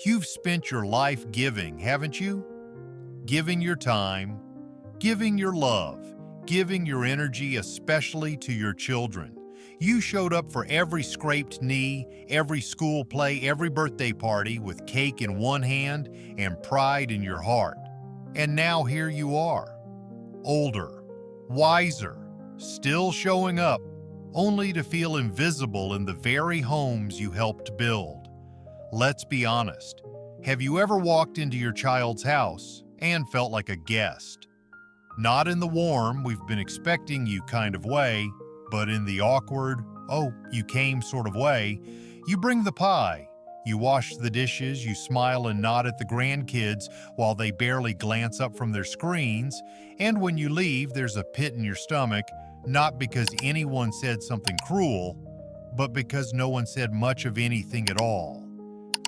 You've spent your life giving, haven't you? Giving your time, giving your love, giving your energy, especially to your children. You showed up for every scraped knee, every school play, every birthday party with cake in one hand and pride in your heart. And now here you are, older, wiser, still showing up, only to feel invisible in the very homes you helped build. Let's be honest. Have you ever walked into your child's house and felt like a guest? Not in the warm, we've been expecting you kind of way, but in the awkward, oh, you came sort of way. You bring the pie, you wash the dishes, you smile and nod at the grandkids while they barely glance up from their screens, and when you leave, there's a pit in your stomach, not because anyone said something cruel, but because no one said much of anything at all.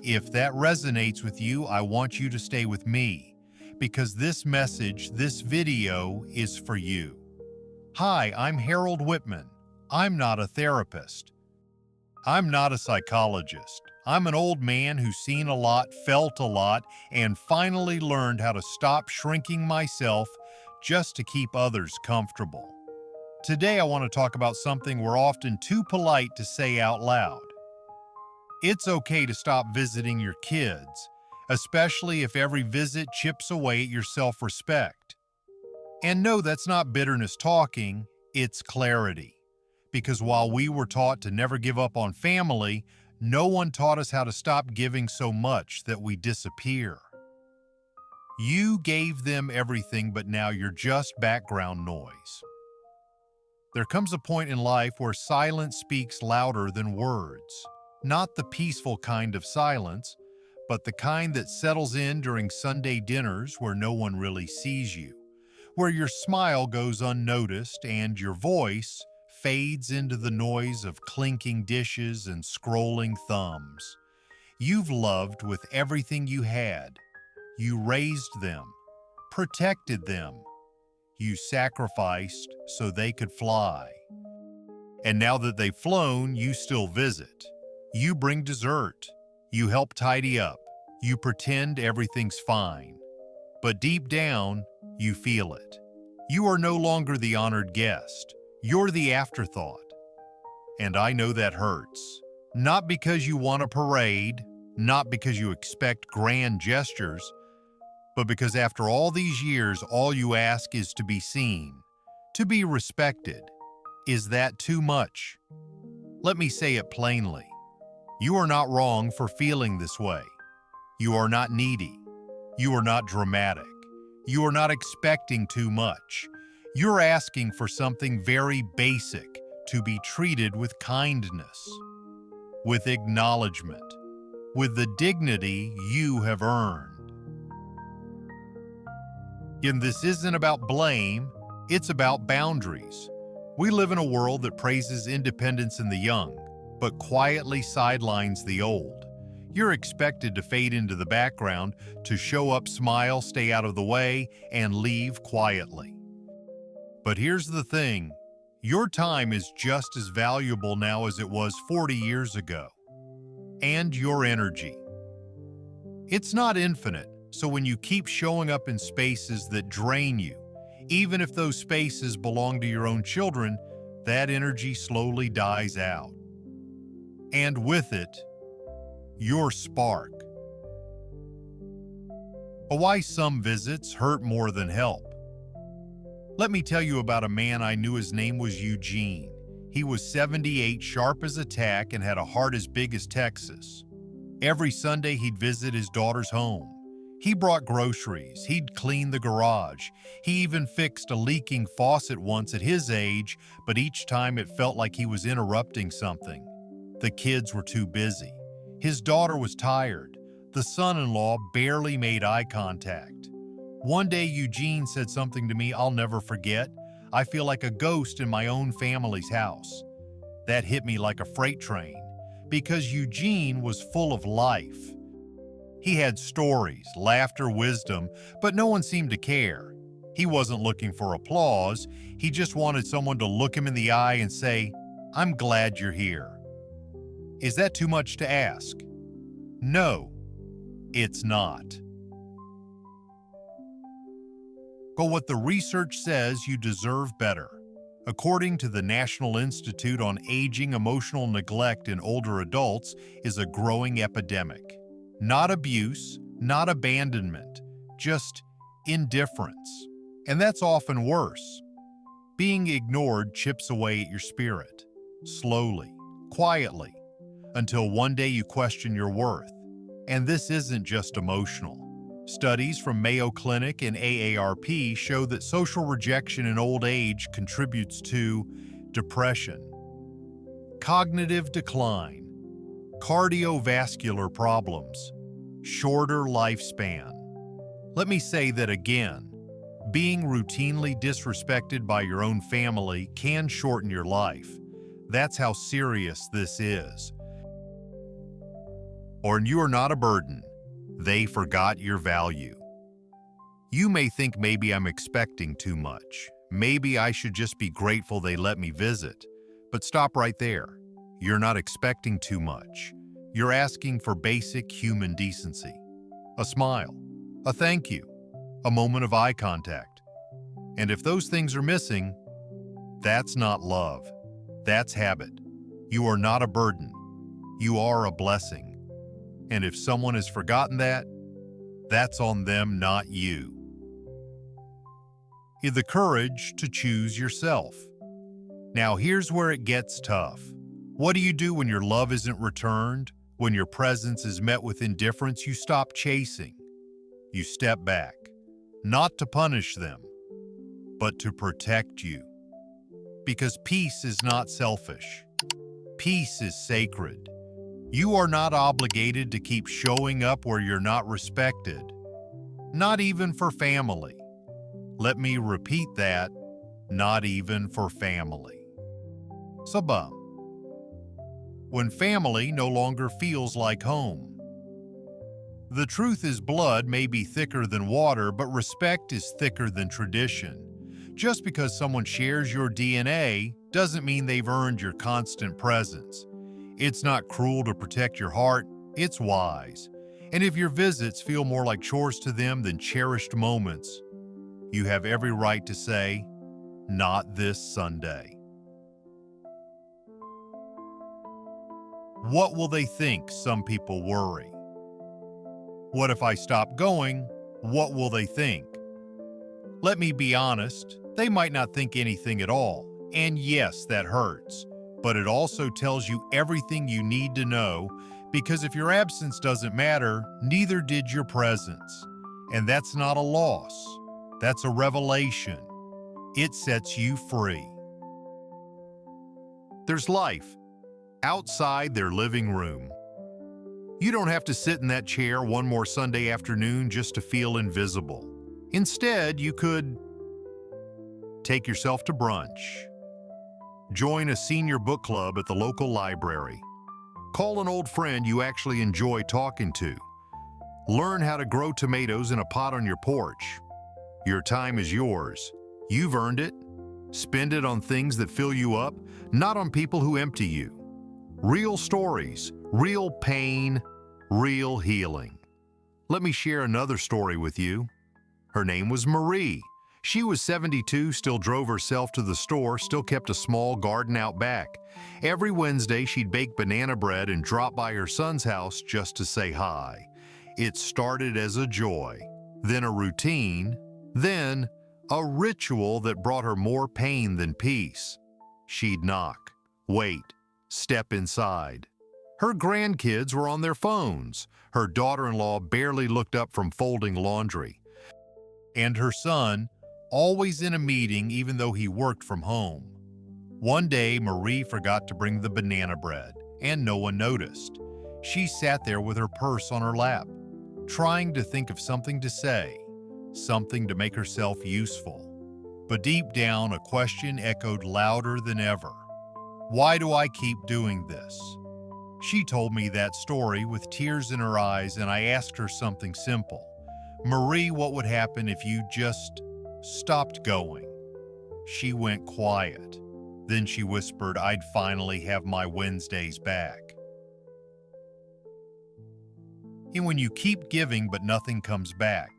If that resonates with you, I want you to stay with me, because this message, this video, is for you. Hi, I'm Harold Whitman. I'm not a therapist. I'm not a psychologist. I'm an old man who's seen a lot, felt a lot, and finally learned how to stop shrinking myself just to keep others comfortable. Today, I want to talk about something we're often too polite to say out loud. It's okay to stop visiting your kids, especially if every visit chips away at your self-respect. And no, that's not bitterness talking, it's clarity. Because while we were taught to never give up on family, no one taught us how to stop giving so much that we disappear. You gave them everything, but now you're just background noise. There comes a point in life where silence speaks louder than words. Not the peaceful kind of silence, but the kind that settles in during Sunday dinners where no one really sees you, where your smile goes unnoticed and your voice fades into the noise of clinking dishes and scrolling thumbs. You've loved with everything you had. You raised them, protected them. You sacrificed so they could fly. And now that they've flown, you still visit. You bring dessert. You help tidy up. You pretend everything's fine. But deep down, you feel it. You are no longer the honored guest. You're the afterthought. And I know that hurts. Not because you want a parade, not because you expect grand gestures, but because after all these years, all you ask is to be seen, to be respected. Is that too much? Let me say it plainly. You are not wrong for feeling this way. You are not needy. You are not dramatic. You are not expecting too much. You're asking for something very basic, to be treated with kindness, with acknowledgement, with the dignity you have earned. And this isn't about blame, it's about boundaries. We live in a world that praises independence in the young, but quietly sidelines the old. You're expected to fade into the background, to show up, smile, stay out of the way, and leave quietly. But here's the thing, your time is just as valuable now as it was 40 years ago. And your energy. It's not infinite, so when you keep showing up in spaces that drain you, even if those spaces belong to your own children, that energy slowly dies out. And with it, your spark. But why some visits hurt more than help? Let me tell you about a man I knew. His name was Eugene. He was 78, sharp as a tack, and had a heart as big as Texas. Every Sunday he'd visit his daughter's home. He brought groceries, he'd clean the garage. He even fixed a leaking faucet once at his age, but each time it felt like he was interrupting something. The kids were too busy. His daughter was tired. The son-in-law barely made eye contact. One day Eugene said something to me I'll never forget. I feel like a ghost in my own family's house. That hit me like a freight train, because Eugene was full of life. He had stories, laughter, wisdom, but no one seemed to care. He wasn't looking for applause. He just wanted someone to look him in the eye and say, "I'm glad you're here." Is that too much to ask? No. It's not. But what the research says, you deserve better. According to the National Institute on Aging, emotional neglect in older adults is a growing epidemic. Not abuse, not abandonment, just indifference. And that's often worse. Being ignored chips away at your spirit, slowly, quietly, until one day you question your worth. And this isn't just emotional. Studies from Mayo Clinic and AARP show that social rejection in old age contributes to depression, cognitive decline, cardiovascular problems, shorter lifespan. Let me say that again. Being routinely disrespected by your own family can shorten your life. That's how serious this is. Or you are not a burden. They forgot your value. You may think maybe I'm expecting too much. Maybe I should just be grateful they let me visit. But stop right there. You're not expecting too much. You're asking for basic human decency. A smile, a thank you, a moment of eye contact. And if those things are missing, that's not love. That's habit. You are not a burden. You are a blessing. And if someone has forgotten that, that's on them, not you. You have the courage to choose yourself. Now here's where it gets tough. What do you do when your love isn't returned? When your presence is met with indifference, you stop chasing. You step back, not to punish them, but to protect you. Because peace is not selfish. Peace is sacred. You are not obligated to keep showing up where you're not respected, not even for family. Let me repeat that, not even for family. Sabam. When family no longer feels like home. The truth is, blood may be thicker than water, but respect is thicker than tradition. Just because someone shares your DNA doesn't mean they've earned your constant presence. It's not cruel to protect your heart, it's wise. And if your visits feel more like chores to them than cherished moments, you have every right to say, not this Sunday. What will they think? Some people worry. What if I stop going? What will they think? Let me be honest, they might not think anything at all. And yes, that hurts. But it also tells you everything you need to know, because if your absence doesn't matter, neither did your presence. And that's not a loss. That's a revelation. It sets you free. There's life outside their living room. You don't have to sit in that chair one more Sunday afternoon just to feel invisible. Instead, you could take yourself to brunch. Join a senior book club at the local library. Call an old friend you actually enjoy talking to. Learn how to grow tomatoes in a pot on your porch. Your time is yours. You've earned it. Spend it on things that fill you up, not on people who empty you. Real stories, real pain, real healing. Let me share another story with you. Her name was Marie. She was 72, still drove herself to the store, still kept a small garden out back. Every Wednesday, she'd bake banana bread and drop by her son's house just to say hi. It started as a joy, then a routine, then a ritual that brought her more pain than peace. She'd knock, wait, step inside. Her grandkids were on their phones. Her daughter-in-law barely looked up from folding laundry. And her son, always in a meeting even though he worked from home. One day, Marie forgot to bring the banana bread, and no one noticed. She sat there with her purse on her lap, trying to think of something to say, something to make herself useful. But deep down, a question echoed louder than ever. Why do I keep doing this? She told me that story with tears in her eyes, and I asked her something simple. Marie, what would happen if you just stopped going? She went quiet. Then she whispered, I'd finally have my Wednesdays back. and when you keep giving but nothing comes back.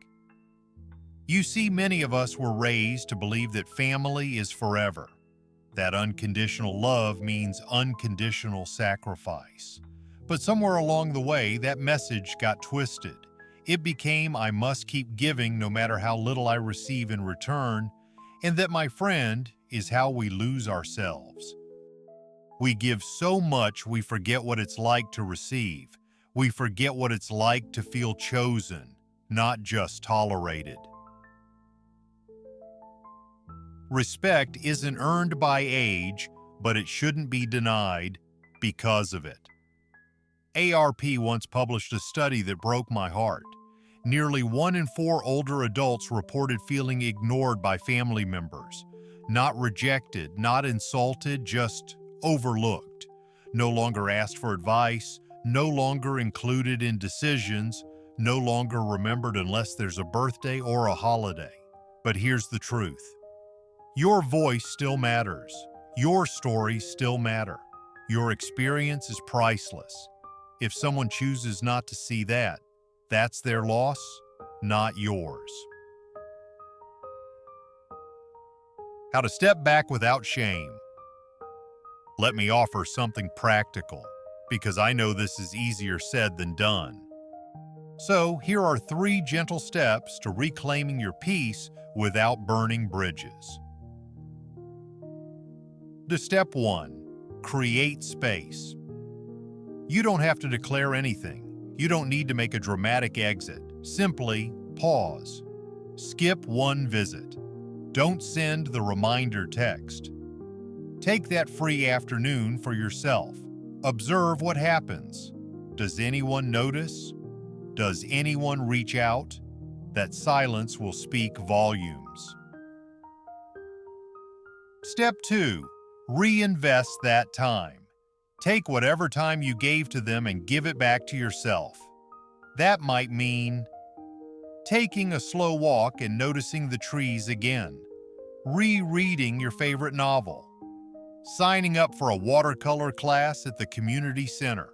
You see, many of us were raised to believe that family is forever, that unconditional love means unconditional sacrifice. But somewhere along the way, that message got twisted. It became, I must keep giving no matter how little I receive in return, and that, my friend, is how we lose ourselves. We give so much we forget what it's like to receive. We forget what it's like to feel chosen, not just tolerated. Respect isn't earned by age, but it shouldn't be denied because of it. ARP once published a study that broke my heart. Nearly 1 in 4 older adults reported feeling ignored by family members. Not rejected, not insulted, just overlooked. No longer asked for advice, no longer included in decisions, no longer remembered unless there's a birthday or a holiday. But here's the truth. Your voice still matters. Your stories still matter. Your experience is priceless. If someone chooses not to see that, that's their loss, not yours. How to step back without shame. Let me offer something practical, because I know this is easier said than done. So, here are 3 gentle steps to reclaiming your peace without burning bridges. Step 1. Create space. You don't have to declare anything. You don't need to make a dramatic exit. Simply pause. Skip one visit. Don't send the reminder text. Take that free afternoon for yourself. Observe what happens. Does anyone notice? Does anyone reach out? That silence will speak volumes. Step 2. Reinvest that time. Take whatever time you gave to them and give it back to yourself. That might mean taking a slow walk and noticing the trees again, rereading your favorite novel, signing up for a watercolor class at the community center,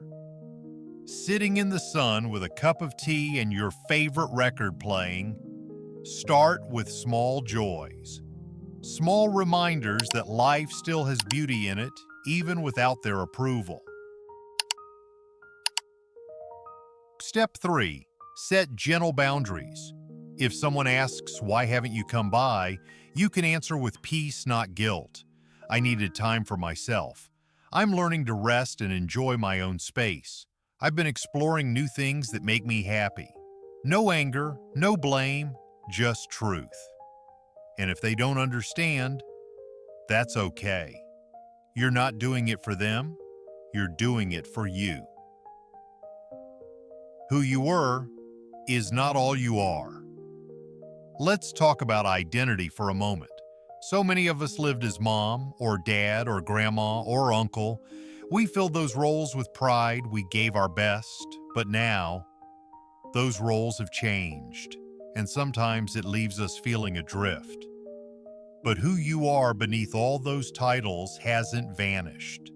sitting in the sun with a cup of tea and your favorite record playing. Start with small joys. Small reminders that life still has beauty in it, even without their approval. Step 3. Set gentle boundaries. If someone asks, "Why haven't you come by?" you can answer with peace, not guilt. I needed time for myself. I'm learning to rest and enjoy my own space. I've been exploring new things that make me happy. No anger, no blame, just truth. And if they don't understand, that's okay. You're not doing it for them, you're doing it for you. Who you were is not all you are. Let's talk about identity for a moment. So many of us lived as mom, or dad, or grandma, or uncle. We filled those roles with pride, we gave our best, but now, those roles have changed, and sometimes it leaves us feeling adrift. But who you are beneath all those titles hasn't vanished.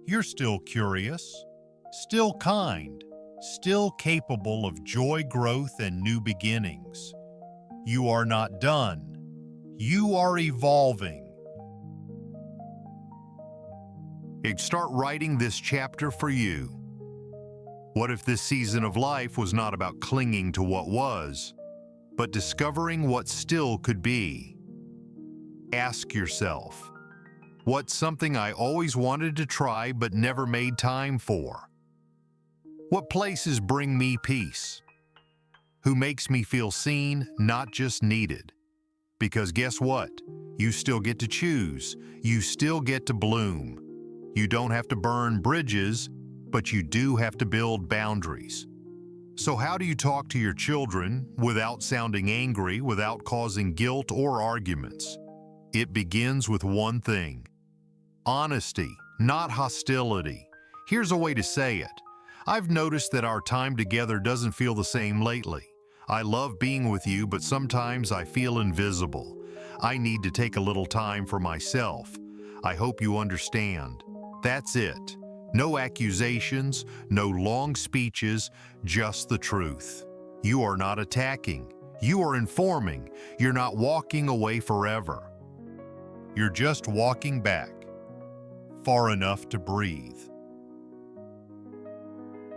You're still curious, still kind, still capable of joy, growth, and new beginnings. You are not done. You are evolving. Start writing this chapter for you. What if this season of life was not about clinging to what was, but discovering what still could be? Ask yourself, what's something I always wanted to try but never made time for? What places bring me peace? Who makes me feel seen, not just needed? Because guess what? You still get to choose. You still get to bloom. You don't have to burn bridges, but you do have to build boundaries. So how do you talk to your children without sounding angry, without causing guilt or arguments? It begins with one thing: honesty, not hostility. Here's a way to say it. I've noticed that our time together doesn't feel the same lately. I love being with you, but sometimes I feel invisible. I need to take a little time for myself. I hope you understand. That's it. No accusations, no long speeches, just the truth. You are not attacking. You are informing. You're not walking away forever. You're just walking back, far enough to breathe.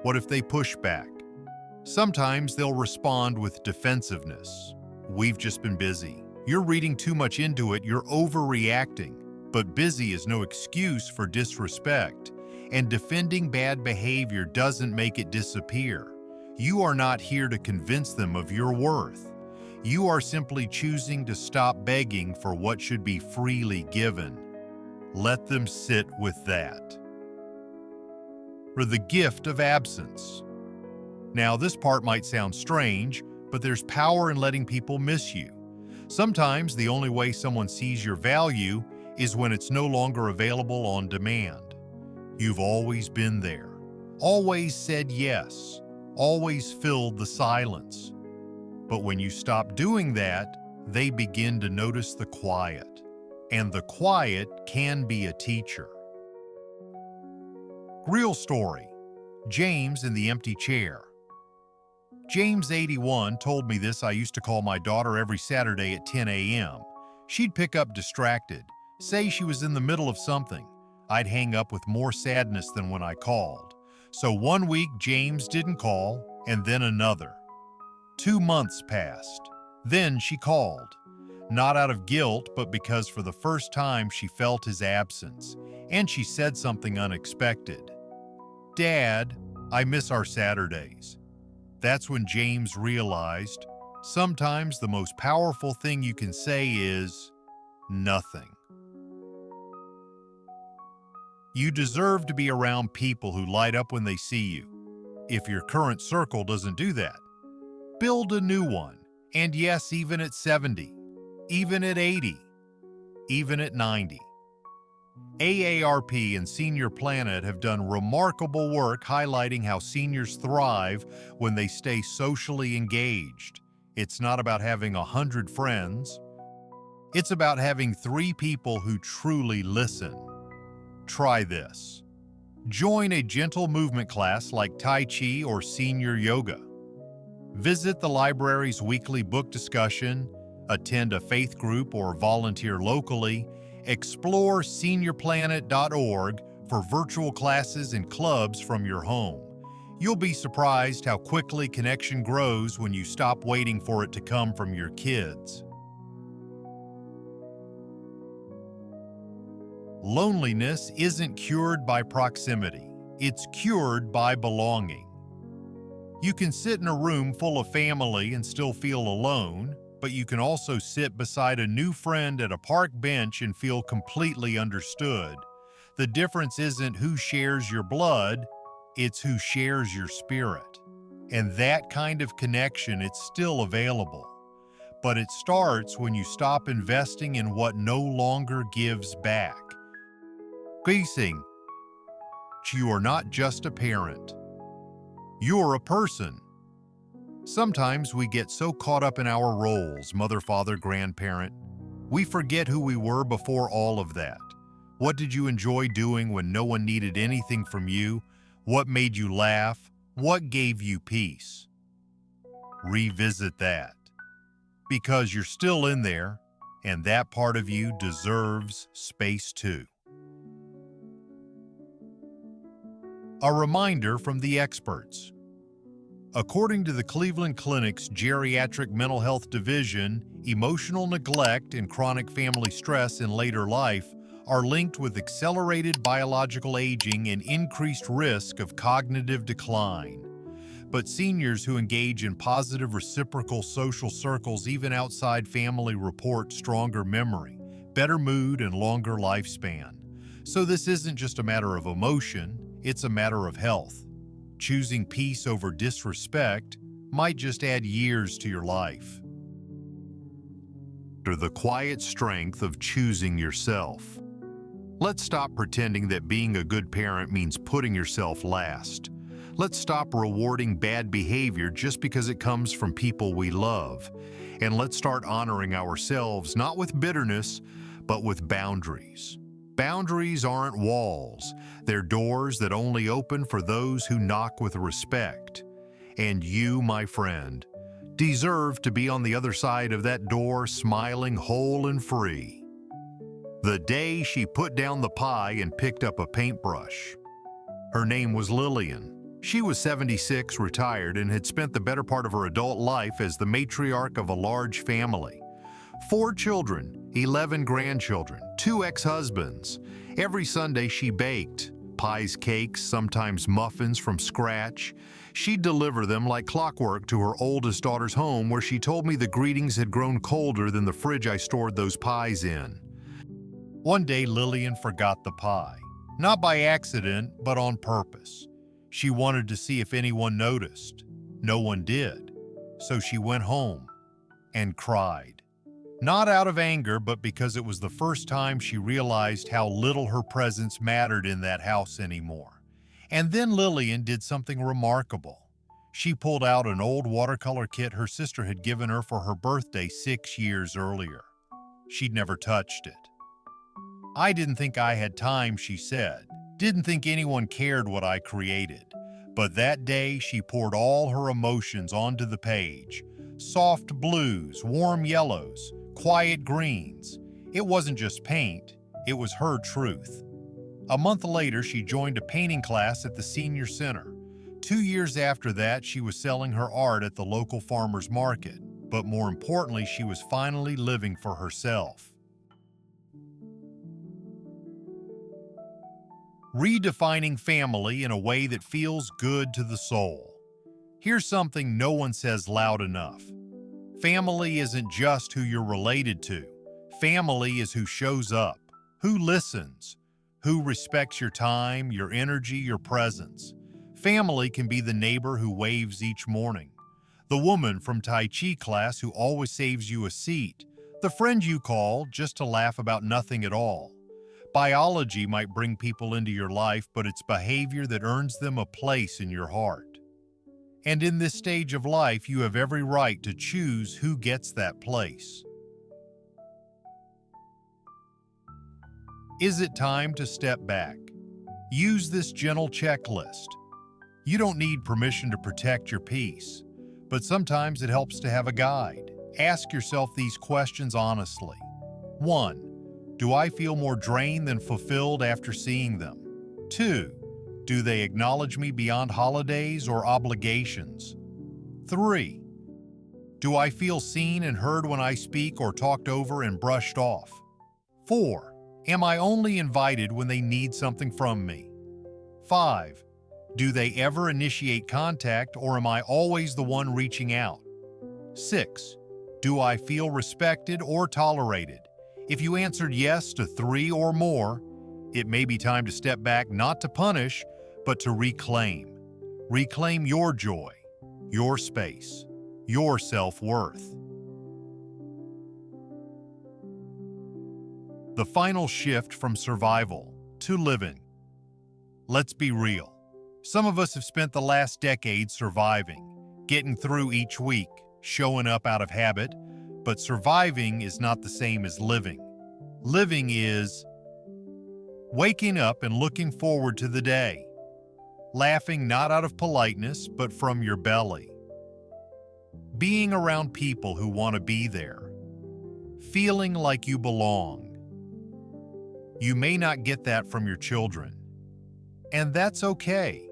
What if they push back? Sometimes they'll respond with defensiveness. We've just been busy. You're reading too much into it, you're overreacting. But busy is no excuse for disrespect, and defending bad behavior doesn't make it disappear. You are not here to convince them of your worth. You are simply choosing to stop begging for what should be freely given. Let them sit with that. For the gift of absence. Now, this part might sound strange, but there's power in letting people miss you. Sometimes the only way someone sees your value is when it's no longer available on demand. You've always been there, always said yes, always filled the silence. But when you stop doing that, they begin to notice the quiet. And the quiet can be a teacher. Real story. James in the empty chair. James, 81, told me this. I used to call my daughter every Saturday at 10 a.m. She'd pick up distracted, say she was in the middle of something. I'd hang up with more sadness than when I called. So one week, James didn't call, and then another. 2 months passed. Then she called. Not out of guilt, but because for the first time she felt his absence, and she said something unexpected. "Dad, I miss our Saturdays." That's when James realized sometimes the most powerful thing you can say is nothing. You deserve to be around people who light up when they see you. If your current circle doesn't do that, build a new one. And yes, even at 70, even at 80, even at 90. AARP and Senior Planet have done remarkable work highlighting how seniors thrive when they stay socially engaged. It's not about having 100 friends. It's about having 3 people who truly listen. Try this. Join a gentle movement class like Tai Chi or senior yoga. Visit the library's weekly book discussion, attend a faith group or volunteer locally. Explore seniorplanet.org for virtual classes and clubs from your home. You'll be surprised how quickly connection grows when you stop waiting for it to come from your kids. Loneliness isn't cured by proximity. It's cured by belonging. You can sit in a room full of family and still feel alone, but you can also sit beside a new friend at a park bench and feel completely understood. The difference isn't who shares your blood, it's who shares your spirit. And that kind of connection, it's still available. But it starts when you stop investing in what no longer gives back. Facing, you are not just a parent. You're a person. Sometimes we get so caught up in our roles, mother, father, grandparent, we forget who we were before all of that. What did you enjoy doing when no one needed anything from you? What made you laugh? What gave you peace? Revisit that. Because you're still in there, and that part of you deserves space too. A reminder from the experts. According to the Cleveland Clinic's Geriatric Mental Health Division, emotional neglect and chronic family stress in later life are linked with accelerated biological aging and increased risk of cognitive decline. But seniors who engage in positive reciprocal social circles even outside family report stronger memory, better mood, and longer lifespan. So this isn't just a matter of emotion, it's a matter of health. Choosing peace over disrespect might just add years to your life. To the quiet strength of choosing yourself. Let's stop pretending that being a good parent means putting yourself last. Let's stop rewarding bad behavior just because it comes from people we love. And let's start honoring ourselves, not with bitterness, but with boundaries. Boundaries aren't walls. They're doors that only open for those who knock with respect. And you, my friend, deserve to be on the other side of that door, smiling whole and free. The day she put down the pie and picked up a paintbrush. Her name was Lillian. She was 76, retired, and had spent the better part of her adult life as the matriarch of a large family. 4 children, 11 grandchildren, 2 ex-husbands. Every Sunday she baked pies, cakes, sometimes muffins from scratch. She'd deliver them like clockwork to her oldest daughter's home, where she told me the greetings had grown colder than the fridge I stored those pies in. One day Lillian forgot the pie, not by accident, but on purpose. She wanted to see if anyone noticed. No one did. So she went home and cried. Not out of anger, but because it was the first time she realized how little her presence mattered in that house anymore. And then Lillian did something remarkable. She pulled out an old watercolor kit her sister had given her for her birthday 6 years earlier. She'd never touched it. "I didn't think I had time," she said. "Didn't think anyone cared what I created." But that day she poured all her emotions onto the page. Soft blues, warm yellows, quiet greens. It wasn't just paint, it was her truth. A month later, she joined a painting class at the senior center. 2 years after that, she was selling her art at the local farmer's market. But more importantly, she was finally living for herself. Redefining family in a way that feels good to the soul. Here's something no one says loud enough. Family isn't just who you're related to. Family is who shows up, who listens, who respects your time, your energy, your presence. Family can be the neighbor who waves each morning, the woman from Tai Chi class who always saves you a seat, the friend you call just to laugh about nothing at all. Biology might bring people into your life, but it's behavior that earns them a place in your heart. And in this stage of life, you have every right to choose who gets that place. Is it time to step back? Use this gentle checklist. You don't need permission to protect your peace, but sometimes it helps to have a guide. Ask yourself these questions honestly. 1. Do I feel more drained than fulfilled after seeing them? 2. Do they acknowledge me beyond holidays or obligations? 3. Do I feel seen and heard when I speak or talked over and brushed off? 4. Am I only invited when they need something from me? 5. Do they ever initiate contact, or am I always the one reaching out? 6. Do I feel respected or tolerated? If you answered yes to 3 or more, it may be time to step back, not to punish, but to reclaim. Reclaim your joy, your space, your self-worth. The final shift from survival to living. Let's be real. Some of us have spent the last decade surviving, getting through each week, showing up out of habit, but surviving is not the same as living. Living is waking up and looking forward to the day, laughing not out of politeness, but from your belly, being around people who want to be there, feeling like you belong. You may not get that from your children, and that's okay,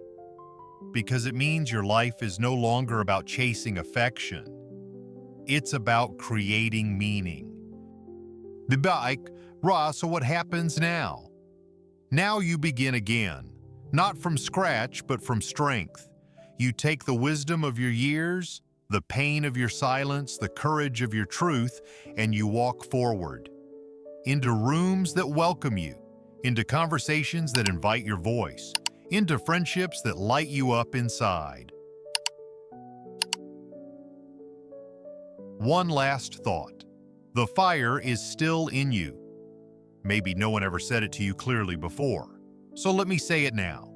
because it means your life is no longer about chasing affection. It's about creating meaning. So what happens now? Now you begin again, not from scratch, but from strength. You take the wisdom of your years, the pain of your silence, the courage of your truth, and you walk forward. Into rooms that welcome you, into conversations that invite your voice, into friendships that light you up inside. One last thought. The fire is still in you. Maybe no one ever said it to you clearly before, so let me say it now.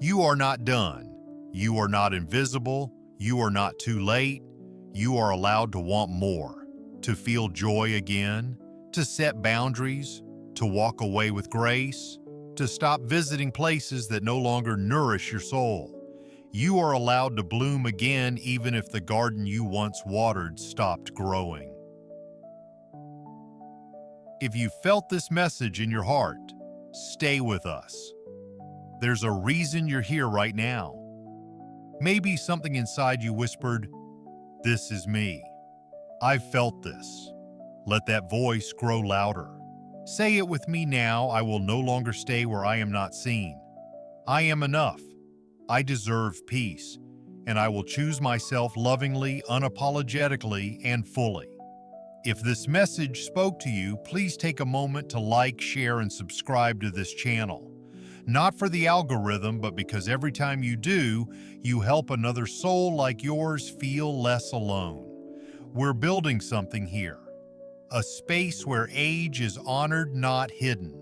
You are not done. You are not invisible. You are not too late. You are allowed to want more, to feel joy again, to set boundaries, to walk away with grace, to stop visiting places that no longer nourish your soul. You are allowed to bloom again even if the garden you once watered stopped growing. If you felt this message in your heart, stay with us. There's a reason you're here right now. Maybe something inside you whispered, "This is me. I've felt this." Let that voice grow louder. Say it with me now. I will no longer stay where I am not seen. I am enough. I deserve peace, and I will choose myself lovingly, unapologetically, and fully. If this message spoke to you, please take a moment to like, share, and subscribe to this channel. Not for the algorithm, but because every time you do, you help another soul like yours feel less alone. We're building something here. A space where age is honored, not hidden.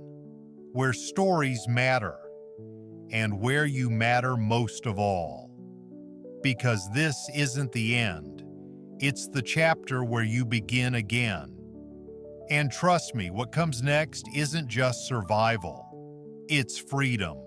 Where stories matter. And where you matter most of all. Because this isn't the end. It's the chapter where you begin again. And trust me, what comes next isn't just survival. It's freedom.